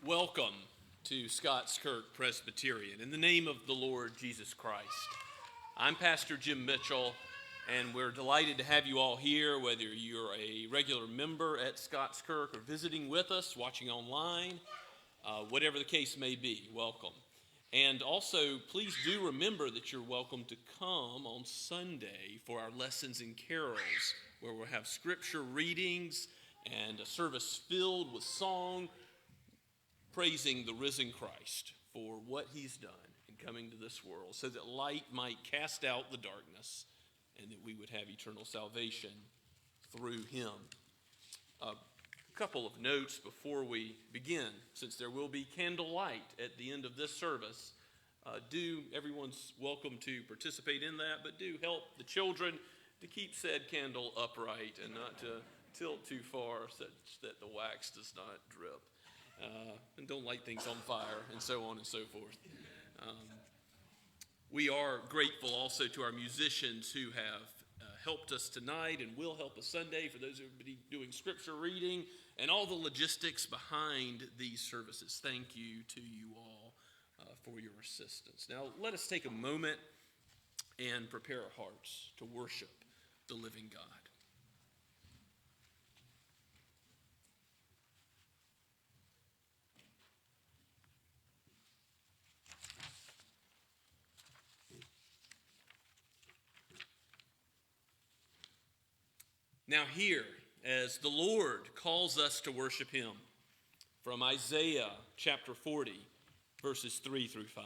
Welcome to Scots Kirk Presbyterian. In the name of the Lord Jesus Christ, I'm Pastor Jim Mitchell, and we're delighted to have you all here, whether you're a regular member at Scots Kirk or visiting with us, watching online, whatever the case may be, welcome. And also, please do remember that you're welcome to come on Sunday for our lessons and carols, where we'll have scripture readings and a service filled with song, praising the risen Christ for what he's done in coming to this world, so that light might cast out the darkness and that we would have eternal salvation through him. A couple of notes before we begin. Since there will be candlelight at the end of this service, everyone's welcome to participate in that, but do help the children to keep said candle upright and not to tilt too far such that the wax does not drip. And don't light things on fire, and so on and so forth. We are grateful also to our musicians who have helped us tonight and will help us Sunday, for those who will be doing scripture reading and all the logistics behind these services. Thank you to you all for your assistance. Now, let us take a moment and prepare our hearts to worship the living God. Now hear, as the Lord calls us to worship him, from Isaiah chapter 40, verses 3 through 5.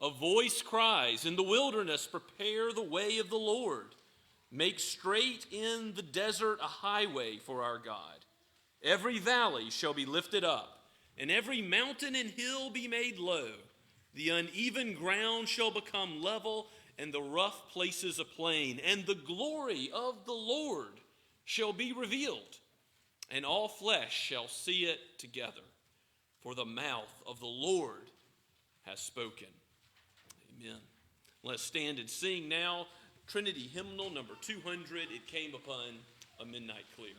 A voice cries, "In the wilderness, prepare the way of the Lord. Make straight in the desert a highway for our God. Every valley shall be lifted up, and every mountain and hill be made low. The uneven ground shall become level, and the rough places a plain, and the glory of the Lord shall be revealed, and all flesh shall see it together, for the mouth of the Lord has spoken." Amen. Let's stand and sing now Trinity Hymnal number 200, "It Came Upon a Midnight Clear."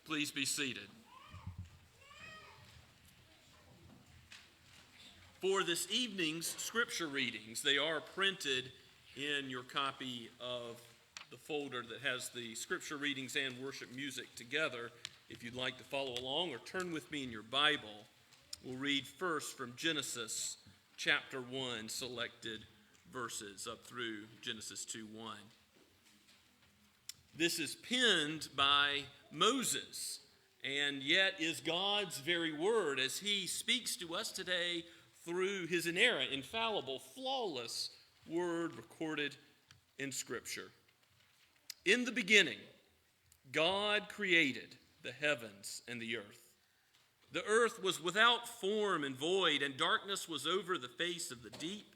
Please be seated. for this evening's scripture readings. They are printed in your copy of the folder that has the scripture readings and worship music together. If you'd like to follow along or turn with me in your Bible, we'll read first from Genesis chapter 1, selected verses up through Genesis 2:1. This is penned by Moses, and yet is God's very word as he speaks to us today through his inerrant, infallible, flawless word recorded in Scripture. In the beginning, God created the heavens and the earth. The earth was without form and void, and darkness was over the face of the deep,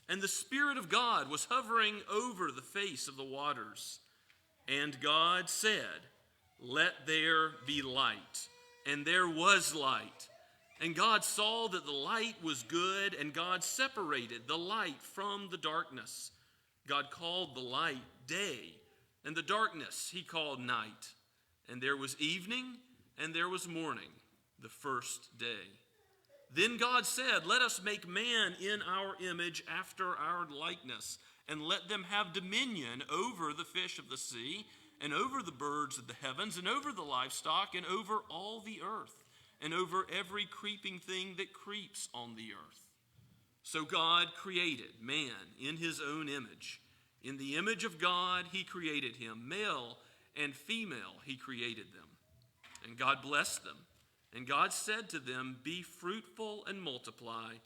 and the Spirit of God was hovering over the face of the waters. And God said, "Let there be light." And there was light. And God saw that the light was good, and God separated the light from the darkness. God called the light day, and the darkness he called night. And there was evening, and there was morning, the first day. Then God said, "Let us make man in our image after our likeness, and let them have dominion over the fish of the sea, and over the birds of the heavens, and over the livestock, and over all the earth, and over every creeping thing that creeps on the earth." So God created man in his own image. In the image of God he created him. Male and female he created them. And God blessed them. And God said to them, "Be fruitful and multiply,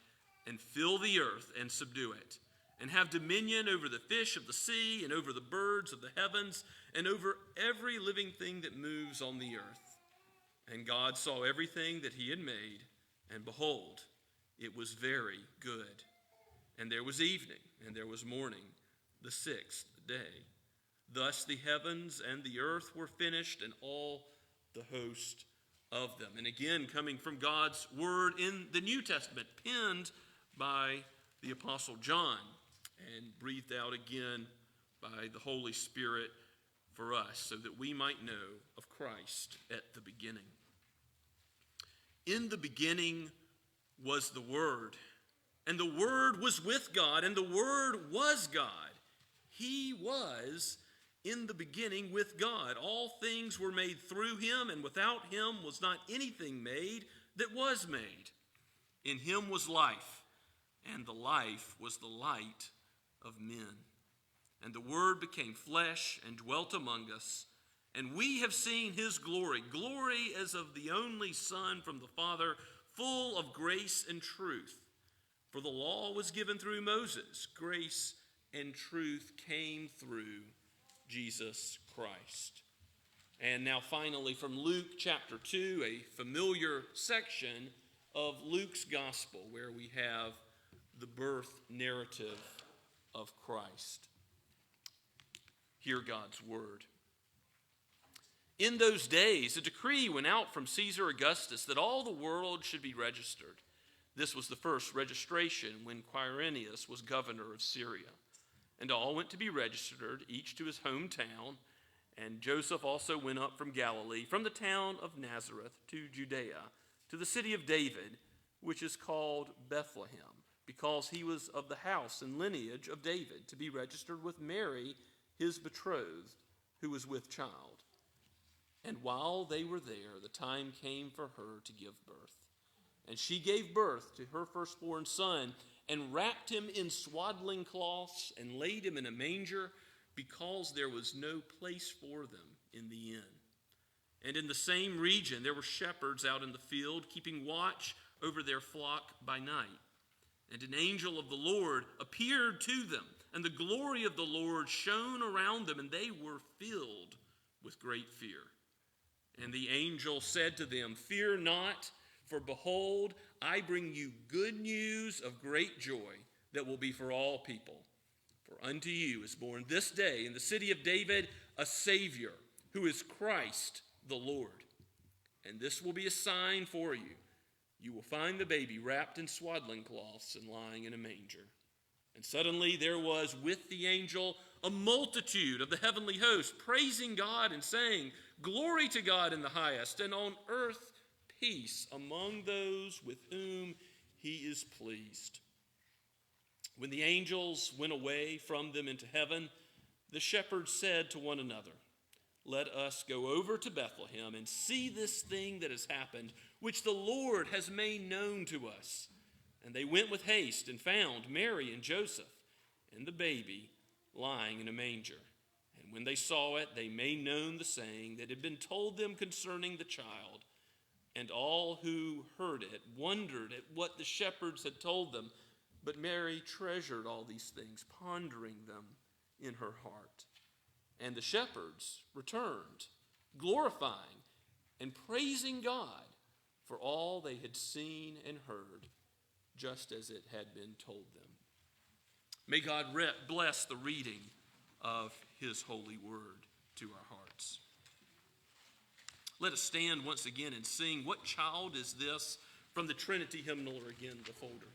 and fill the earth and subdue it, and have dominion over the fish of the sea, and over the birds of the heavens, and over every living thing that moves on the earth." And God saw everything that he had made, and behold, it was very good. And there was evening, and there was morning, the sixth day. Thus the heavens and the earth were finished, and all the host of them. And again, coming from God's word in the New Testament, penned by the Apostle John, and breathed out again by the Holy Spirit for us, so that we might know of Christ at the beginning. In the beginning was the Word, and the Word was with God, and the Word was God. He was in the beginning with God. All things were made through him, and without him was not anything made that was made. In him was life, and the life was the light of men. And the Word became flesh and dwelt among us, and we have seen his glory, glory as of the only Son from the Father, full of grace and truth. For the law was given through Moses, grace and truth came through Jesus Christ. And now finally from Luke chapter 2, a familiar section of Luke's gospel where we have the birth narrative of Christ. Hear God's word. In those days, a decree went out from Caesar Augustus that all the world should be registered. This was the first registration when Quirinius was governor of Syria. And all went to be registered, each to his hometown. And Joseph also went up from Galilee, from the town of Nazareth to Judea, to the city of David, which is called Bethlehem, because he was of the house and lineage of David, to be registered with Mary, his betrothed, who was with child. And while they were there, the time came for her to give birth. And she gave birth to her firstborn son, and wrapped him in swaddling cloths, and laid him in a manger, because there was no place for them in the inn. And in the same region there were shepherds out in the field, keeping watch over their flock by night. And an angel of the Lord appeared to them, and the glory of the Lord shone around them, and they were filled with great fear. And the angel said to them, "Fear not, for behold, I bring you good news of great joy that will be for all people. For unto you is born this day in the city of David a Savior, who is Christ the Lord. And this will be a sign for you. You will find the baby wrapped in swaddling cloths and lying in a manger." And suddenly there was with the angel a multitude of the heavenly host, praising God and saying, "Glory to God in the highest, and on earth peace among those with whom he is pleased. When the angels went away from them into heaven, the shepherds said to one another, "Let us go over to Bethlehem and see this thing that has happened, which the Lord has made known to us." And they went with haste and found Mary and Joseph and the baby lying in a manger. And when they saw it, they made known the saying that had been told them concerning the child. And all who heard it wondered at what the shepherds had told them. But Mary treasured all these things, pondering them in her heart. And the shepherds returned, glorifying and praising God for all they had seen and heard, just as it had been told them. May God bless the reading of his holy word to our hearts. Let us stand once again and sing "What Child Is This?" from the Trinity hymnal, or again the folder.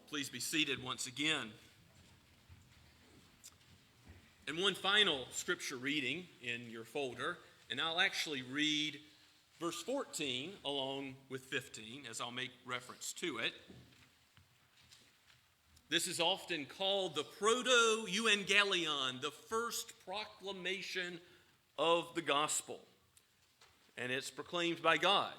Please be seated once again. And one final scripture reading in your folder, and I'll actually read verse 14 along with 15 as I'll make reference to it. This is often called the proto-evangelion, the first proclamation of the gospel, and it's proclaimed by God.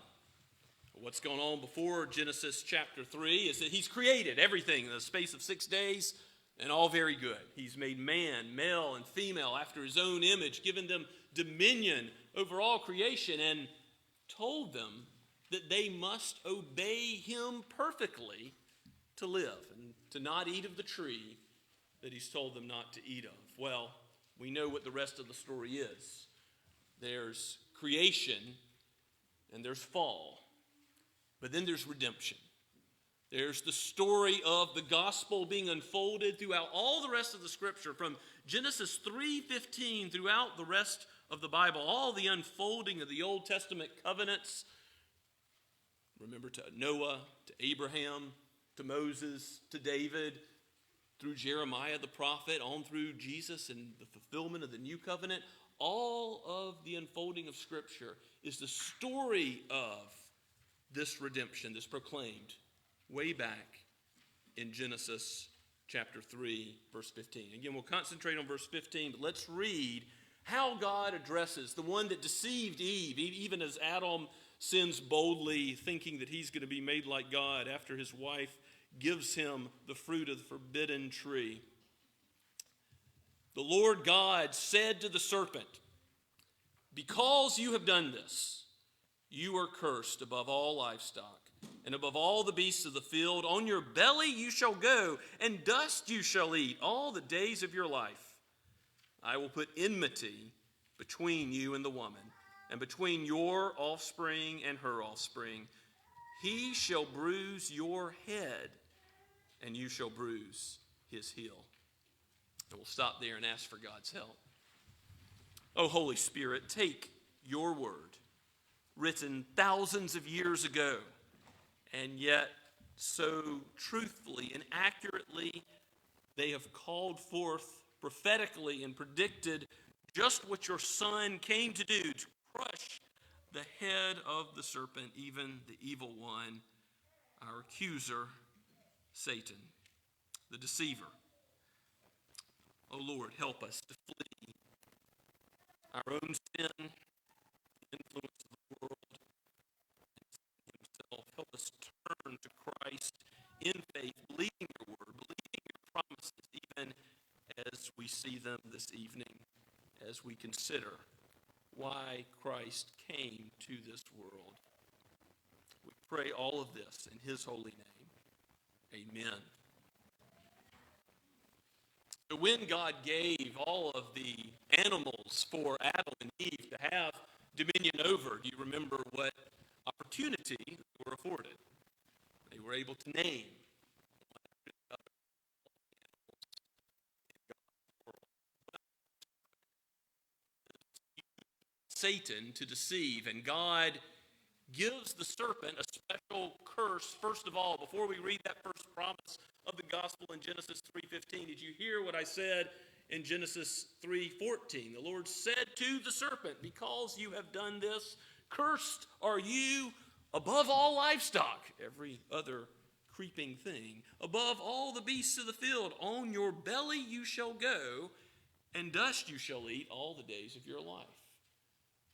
What's going on before Genesis chapter 3 is that he's created everything in the space of 6 days, and all very good. He's made man, male and female, after his own image, given them dominion over all creation, and told them that they must obey him perfectly to live, and to not eat of the tree that he's told them not to eat of. Well, we know what the rest of the story is. There's creation, and there's fall. But then there's redemption. There's the story of the gospel being unfolded throughout all the rest of the scripture, from Genesis 3:15 throughout the rest of the Bible, all the unfolding of the Old Testament covenants. Remember, to Noah, to Abraham, to Moses, to David, through Jeremiah the prophet, on through Jesus and the fulfillment of the new covenant. All of the unfolding of scripture is the story of this redemption, this proclaimed way back in Genesis chapter 3, verse 15. Again, we'll concentrate on verse 15, but let's read how God addresses the one that deceived Eve, even as Adam sins boldly, thinking that he's going to be made like God after his wife gives him the fruit of the forbidden tree. The Lord God said to the serpent, "Because you have done this, you are cursed above all livestock and above all the beasts of the field. On your belly you shall go, and dust you shall eat all the days of your life. I will put enmity between you and the woman, and between your offspring and her offspring. He shall bruise your head, and you shall bruise his heel." And we'll stop there and ask for God's help. Oh, Holy Spirit, take your word, written thousands of years ago, and yet so truthfully and accurately they have called forth prophetically and predicted just what your Son came to do, to crush the head of the serpent, even the evil one, our accuser, Satan, the deceiver. Oh Lord, help us to flee our own sin, the influence of the world, and himself. Help us turn to Christ in faith, believing your word, believing your promises, even as we see them this evening, as we consider why Christ came to this world. We pray all of this in his holy name. Amen. So when God gave all of the animals for Adam and Eve to have dominion over, do you remember what opportunity they were afforded? They were able to name Satan to deceive, and God gives the serpent a special curse. First of all, before we read that first promise of the gospel in Genesis 3:15, did you hear what I said in Genesis 3:14? The Lord said to the serpent, "Because you have done this, cursed are you above all livestock," every other creeping thing, "above all the beasts of the field. On your belly you shall go, and dust you shall eat all the days of your life."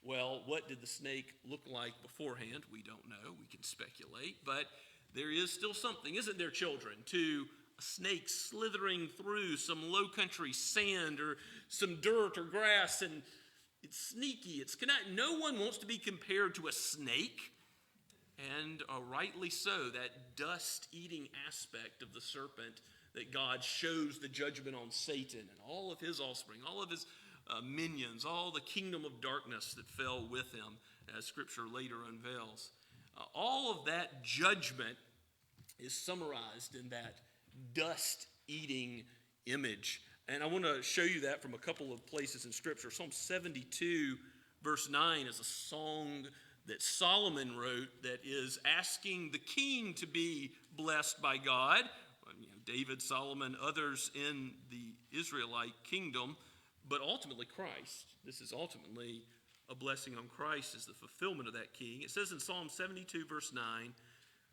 Well, what did the snake look like beforehand? We don't know. We can speculate. But there is still something, isn't there, children, to a snake slithering through some low country sand or some dirt or grass, and it's sneaky. No one wants to be compared to a snake. And rightly so, that dust-eating aspect of the serpent that God shows the judgment on Satan and all of his offspring, all of his minions, all the kingdom of darkness that fell with him, as Scripture later unveils. All of that judgment is summarized in that dust-eating image. And I want to show you that from a couple of places in Scripture. Psalm 72, verse 9 is a song that Solomon wrote that is asking the king to be blessed by God. David, Solomon, others in the Israelite kingdom, but ultimately Christ. This is ultimately a blessing on Christ as the fulfillment of that king. It says in Psalm 72, verse 9,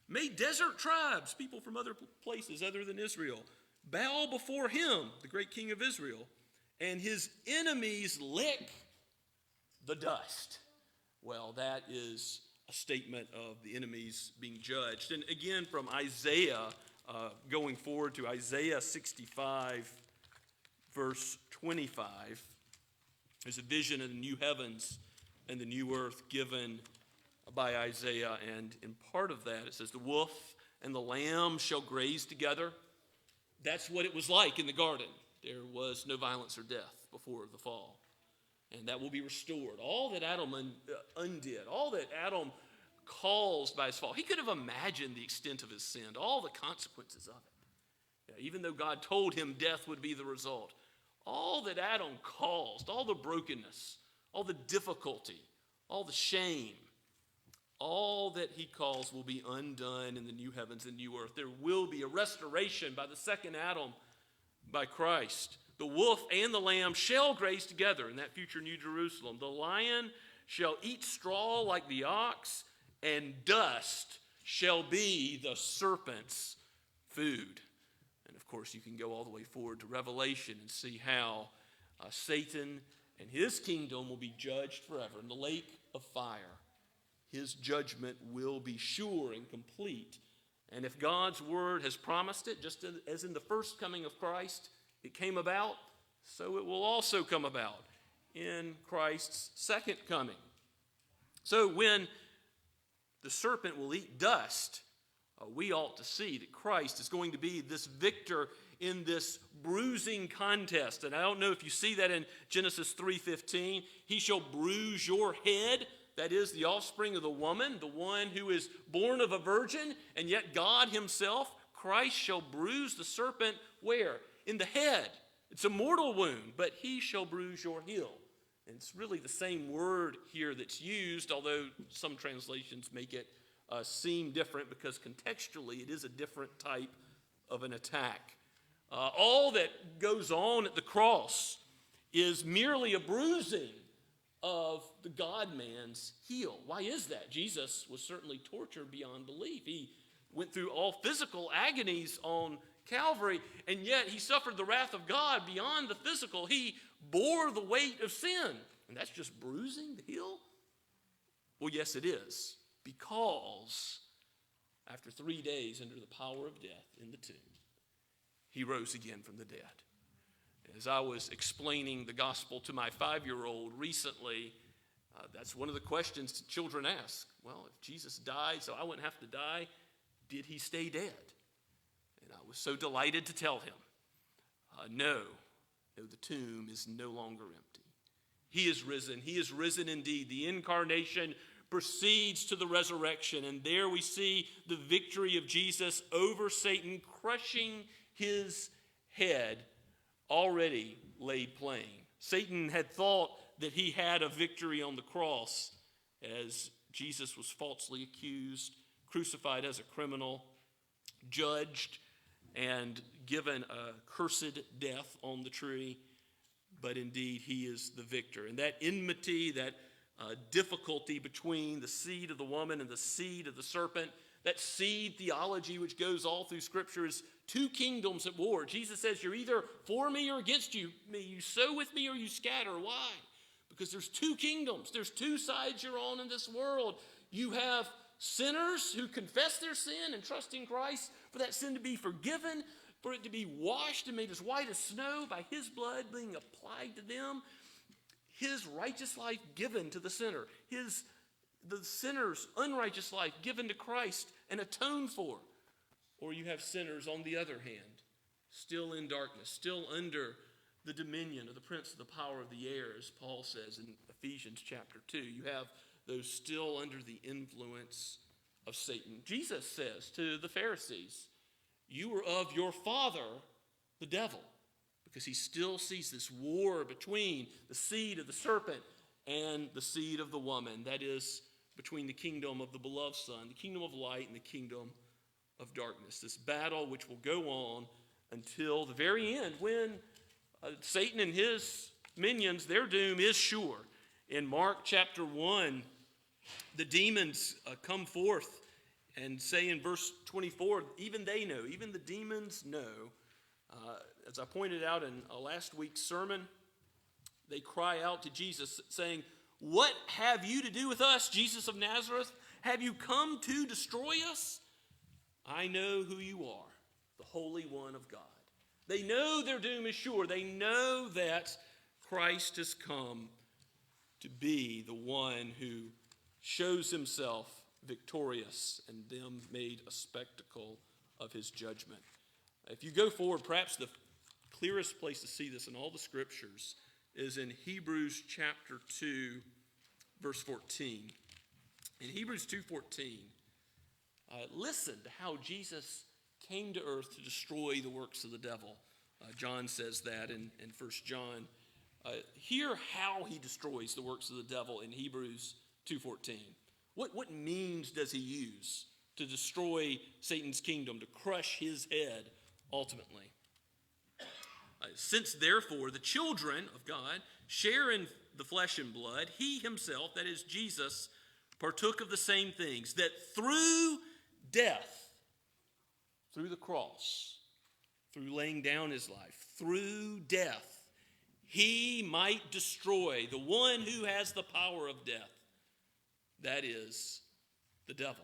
"May desert tribes, people from other places other than Israel, bow before him, the great king of Israel, and his enemies lick the dust." Well, that is a statement of the enemies being judged. And again, from Isaiah, going forward to Isaiah 65, verse 25, there's a vision of the new heavens and the new earth given by Isaiah. And in part of that, it says, "The wolf and the lamb shall graze together." That's what it was like in the garden. There was no violence or death before the fall. And that will be restored. All that Adam undid, all that Adam caused by his fall, he could have imagined the extent of his sin, all the consequences of it. Even though God told him death would be the result, all that Adam caused, all the brokenness, all the difficulty, all the shame, all that he caused will be undone in the new heavens and new earth. There will be a restoration by the second Adam, by Christ. The wolf and the lamb shall graze together in that future New Jerusalem. The lion shall eat straw like the ox, and dust shall be the serpent's food. course, you can go all the way forward to Revelation and see how Satan and his kingdom will be judged forever in the lake of fire. His judgment will be sure and complete. And if God's word has promised it, just as in the first coming of Christ, it came about, so it will also come about in Christ's second coming. So when the serpent will eat dust, we ought to see that Christ is going to be this victor in this bruising contest. And I don't know if you see that in Genesis 3:15. He shall bruise your head. That is the offspring of the woman, the one who is born of a virgin. And yet God himself, Christ, shall bruise the serpent where? In the head. It's a mortal wound, but he shall bruise your heel. And it's really the same word here that's used, although some translations make it seem different because contextually it is a different type of an attack. All that goes on at the cross is merely a bruising of the God-man's heel. Why is that? Jesus was certainly tortured beyond belief. He went through all physical agonies on Calvary, and yet he suffered the wrath of God beyond the physical. He bore the weight of sin. And that's just bruising the heel? Well, yes, it is. Because after 3 days under the power of death in the tomb, he rose again from the dead. As I was explaining the gospel to my 5-year-old recently, that's one of the questions children ask. Well, if Jesus died so I wouldn't have to die, did he stay dead? And I was so delighted to tell him, no, the tomb is no longer empty. He is risen. He is risen indeed. The incarnation proceeds to the resurrection, and there we see the victory of Jesus over Satan, crushing his head already laid plain. Satan had thought that he had a victory on the cross as Jesus was falsely accused, crucified as a criminal, judged, and given a cursed death on the tree. But indeed, he is the victor. And that enmity, that difficulty between the seed of the woman and the seed of the serpent, that seed theology which goes all through Scripture is two kingdoms at war. Jesus says, you're either for me or against me. You sow with me or you scatter. Why? Because there's two kingdoms. There's two sides you're on in this world. You have sinners who confess their sin and trust in Christ for that sin to be forgiven, for it to be washed and made as white as snow by his blood being applied to them. His righteous life given to the sinner. The sinner's unrighteous life given to Christ and atoned for. Or you have sinners, on the other hand, still in darkness, still under the dominion of the prince of the power of the air, as Paul says in Ephesians chapter 2. You have those still under the influence of Satan. Jesus says to the Pharisees, you are of your father, the devil, because he still sees this war between the seed of the serpent and the seed of the woman. That is, between the kingdom of the beloved Son, the kingdom of light, and the kingdom of darkness. This battle which will go on until the very end when Satan and his minions, their doom is sure. In Mark chapter 1, the demons come forth and say in verse 24, even they know, even the demons know. As I pointed out in last week's sermon, they cry out to Jesus saying, what have you to do with us, Jesus of Nazareth? Have you come to destroy us? I know who you are, the Holy One of God. They know their doom is sure. They know that Christ has come to be the one who shows himself victorious and them made a spectacle of his judgment. If you go forward, perhaps the clearest place to see this in all the Scriptures is in Hebrews chapter 2, verse 14. In Hebrews 2:14, listen to how Jesus came to earth to destroy the works of the devil. John says that in 1 John. Hear how he destroys the works of the devil in Hebrews 2:14. What means does he use to destroy Satan's kingdom, to crush his head ultimately? Since therefore the children of God share in the flesh and blood, he himself, that is Jesus, partook of the same things, that through death, through the cross, through laying down his life, through death, he might destroy the one who has the power of death. That is the devil.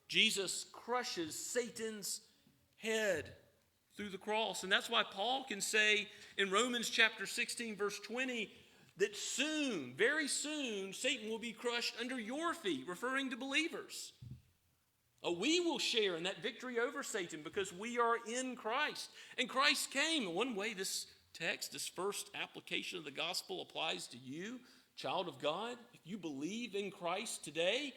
Jesus crushes Satan's head through the cross. And that's why Paul can say in Romans chapter 16, verse 20, that soon, very soon, Satan will be crushed under your feet, referring to believers. We will share in that victory over Satan because we are in Christ. And Christ came. And one way this text, this first application of the gospel applies to you, child of God. If you believe in Christ today,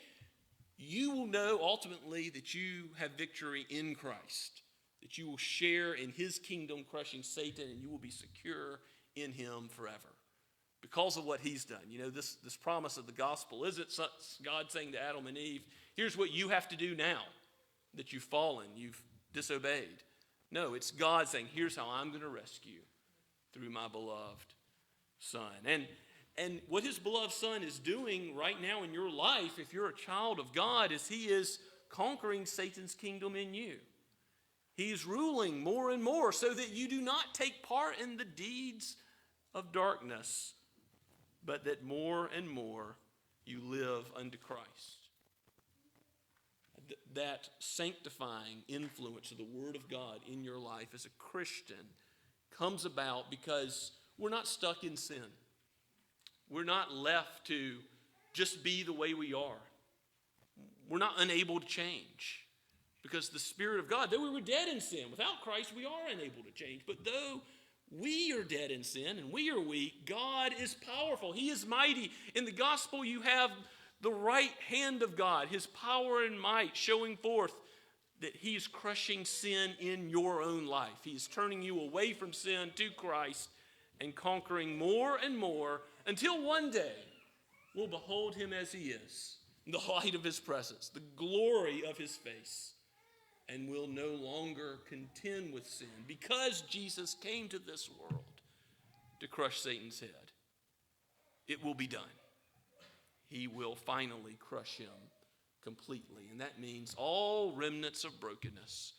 you will know ultimately that you have victory in Christ, that you will share in his kingdom crushing Satan, and you will be secure in him forever because of what he's done. You know, this promise of the gospel isn't God saying to Adam and Eve, here's what you have to do now that you've fallen, you've disobeyed. No, it's God saying, here's how I'm going to rescue through my beloved Son. And what his beloved Son is doing right now in your life, if you're a child of God, is he is conquering Satan's kingdom in you. He's ruling more and more so that you do not take part in the deeds of darkness, but that more and more you live unto Christ. That sanctifying influence of the Word of God in your life as a Christian comes about because we're not stuck in sin. We're not left to just be the way we are. We're not unable to change because the Spirit of God, though we were dead in sin, without Christ we are unable to change. But though we are dead in sin and we are weak, God is powerful. He is mighty. In the gospel you have the right hand of God, his power and might showing forth that he's crushing sin in your own life. He's turning you away from sin to Christ and conquering more and more until one day we'll behold him as he is, the light of his presence, the glory of his face, and will no longer contend with sin because Jesus came to this world to crush Satan's head. It will be done. He will finally crush him completely. And that means all remnants of brokenness,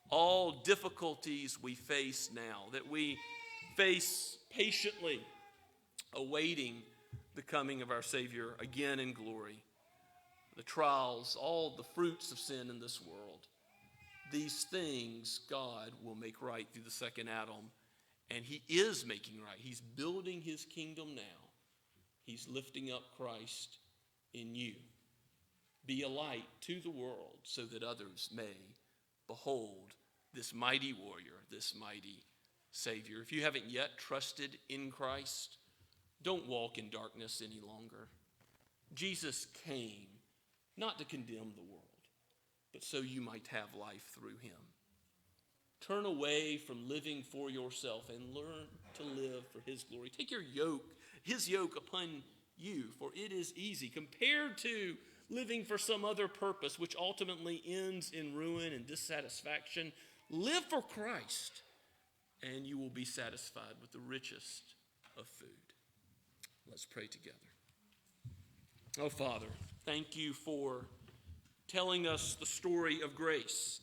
all difficulties we face now, that we face patiently, awaiting the coming of our Savior again in glory, the trials, all the fruits of sin in this world, these things God will make right through the second Adam, and he is making right. He's building his kingdom now. He's lifting up Christ in you. Be a light to the world so that others may behold this mighty warrior, this mighty Savior. If you haven't yet trusted in Christ, don't walk in darkness any longer. Jesus came not to condemn the world, but so you might have life through him. Turn away from living for yourself and learn to live for his glory. Take his yoke upon you, for it is easy compared to living for some other purpose, which ultimately ends in ruin and dissatisfaction. Live for Christ, and you will be satisfied with the richest of food. Let's pray together. Oh, Father, thank you for telling us the story of grace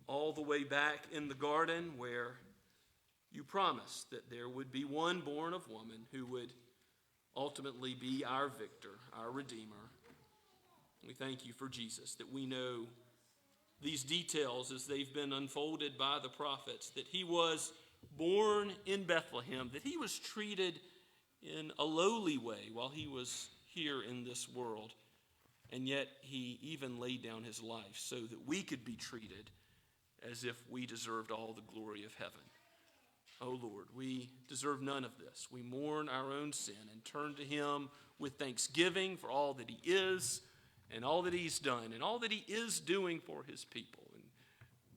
all the way back in the garden where you promised that there would be one born of woman who would ultimately be our victor, our Redeemer. We thank you for Jesus, that we know these details as they've been unfolded by the prophets, that he was born in Bethlehem, that he was treated in a lowly way while he was here in this world, and yet he even laid down his life so that we could be treated as if we deserved all the glory of heaven. Oh Lord, we deserve none of this. We mourn our own sin and turn to him with thanksgiving for all that he is and all that he's done and all that he is doing for his people. And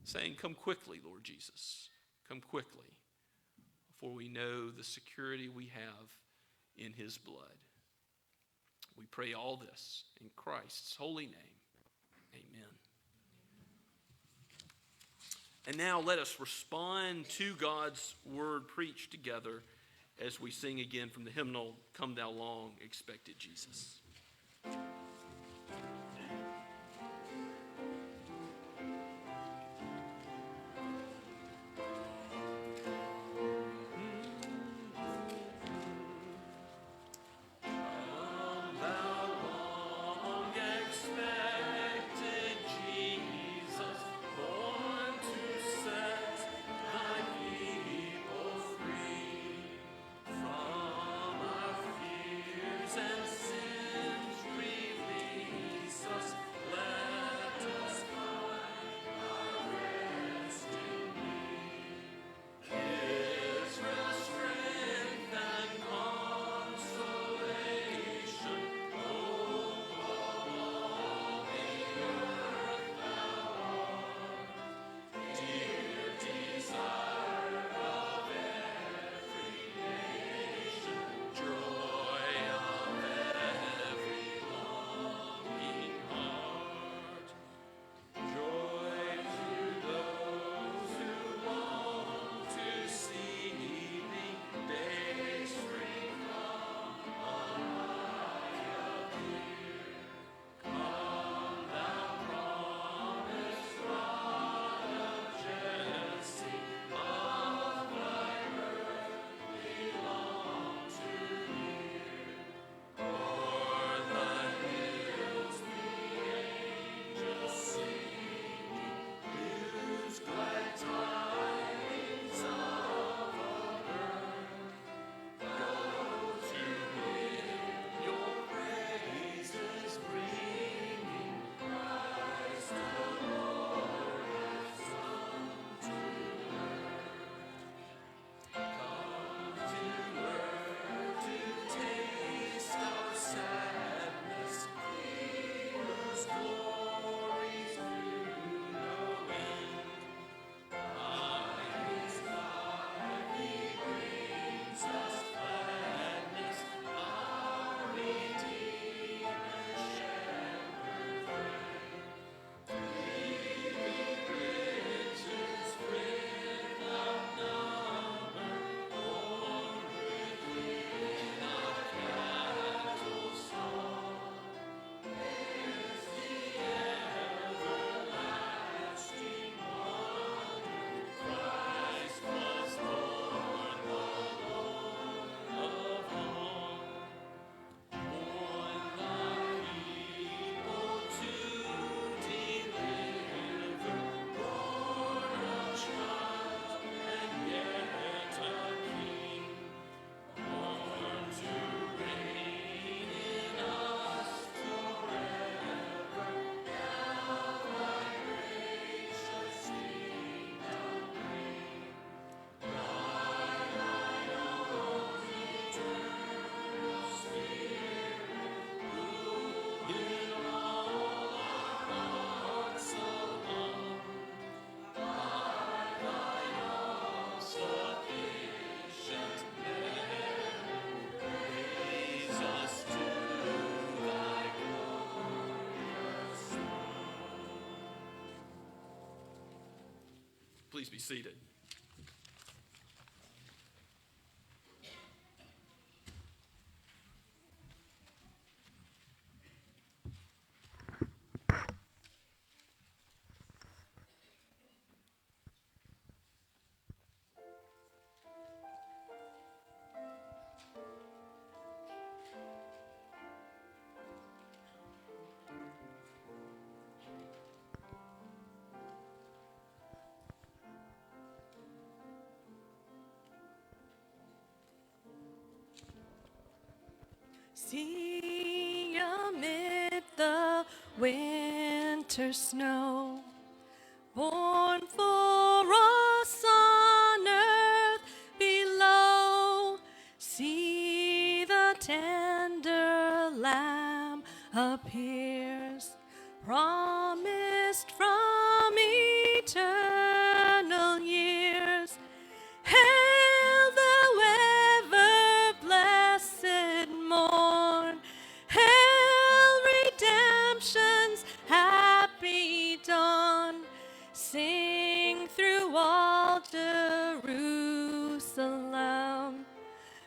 saying, come quickly, Lord Jesus. Come quickly, for we know the security we have in his blood. We pray all this in Christ's holy name. Amen. And now let us respond to God's word preached together as we sing again from the hymnal, Come Thou Long Expected Jesus. Please be seated. See amid the winter snow, born for us on earth below. See the tender Lamb appears, promised from eternal years. Hail the ever-blessed morn. Hail redemption's happy dawn. Sing through all Jerusalem.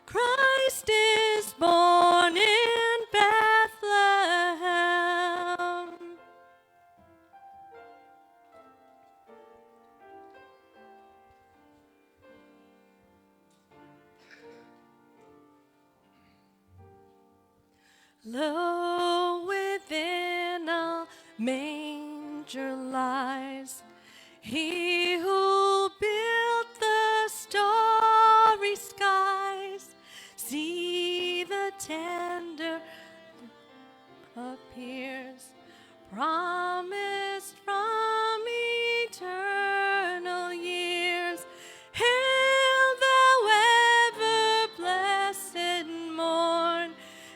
Christ is born in Bethlehem. Lo, within a manger lies He who built the starry skies. See the tender appears, promised from eternal years. Hail thou ever-blessed morn.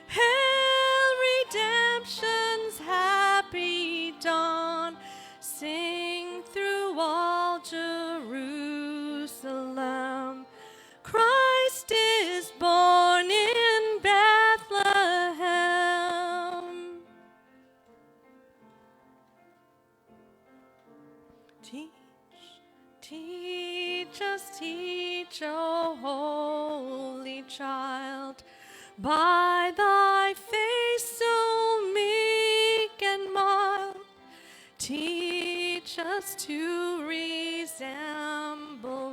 Hail redemption's happy dawn. Sing through all Jerusalem. Christ is born in Bethlehem. Teach us, teach, O holy child, by thy face so meek and mild. Teach us to resemble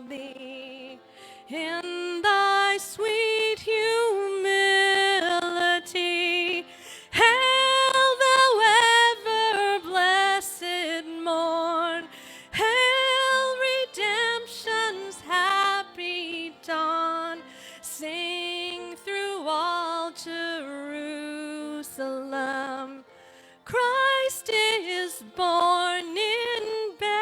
thee in thy sweet humility. Hail thou ever-blessed morn. Hail redemption's happy dawn. Sing through all Jerusalem. Christ is born in Bethlehem.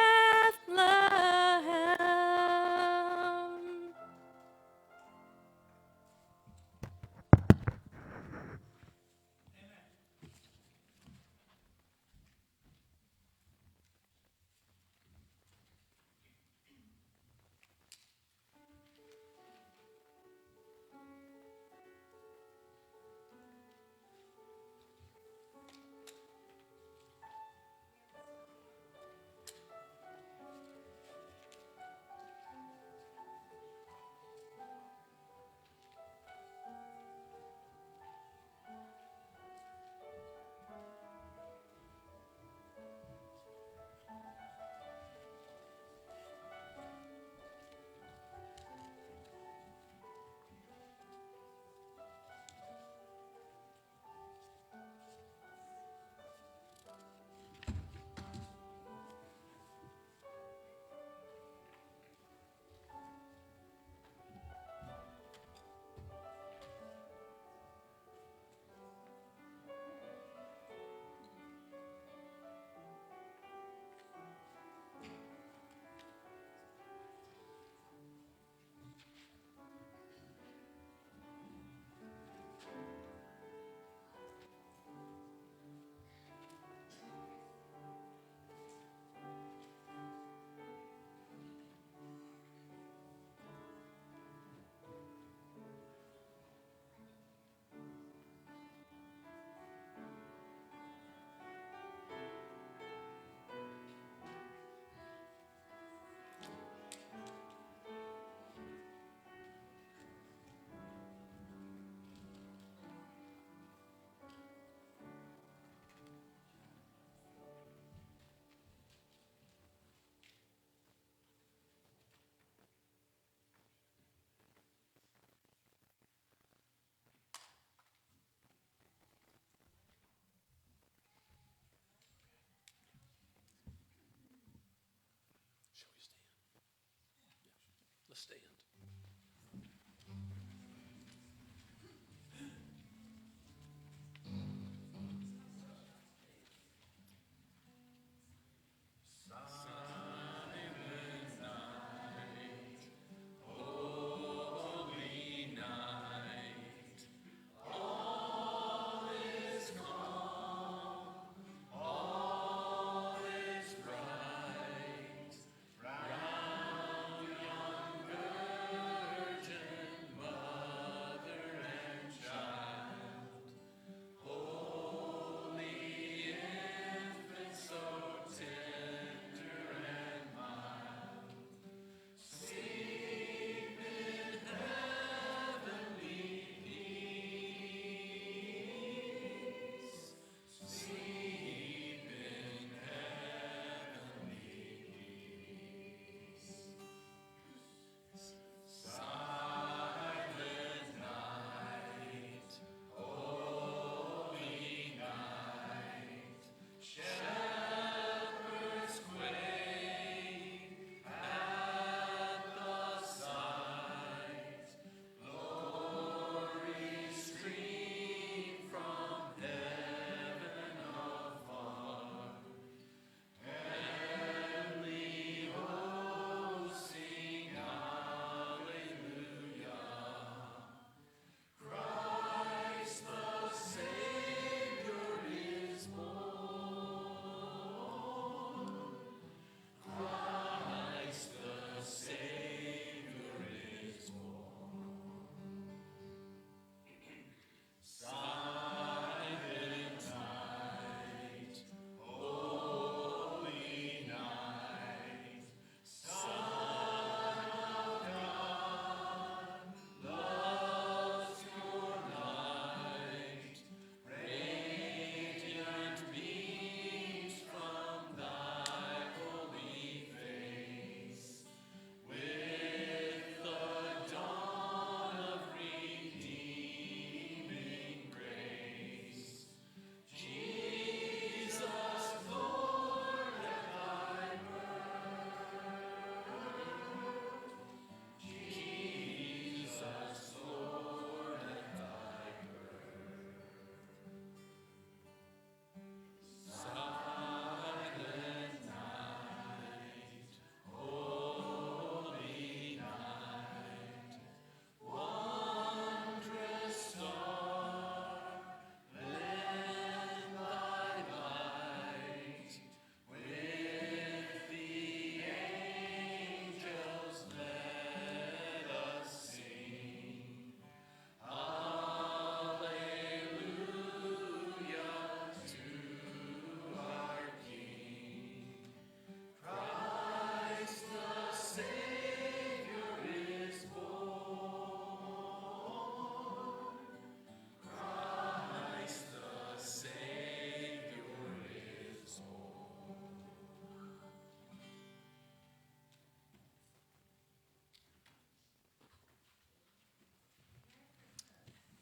Let's stand.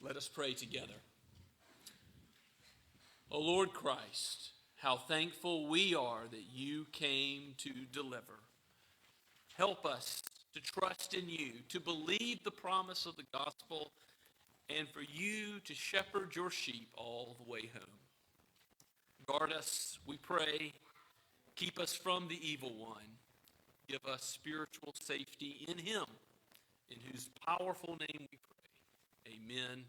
Let us pray together. O Lord Christ, how thankful we are that you came to deliver. Help us to trust in you, to believe the promise of the gospel, and for you to shepherd your sheep all the way home. Guard us, we pray. Keep us from the evil one. Give us spiritual safety in him, in whose powerful name we pray. Amen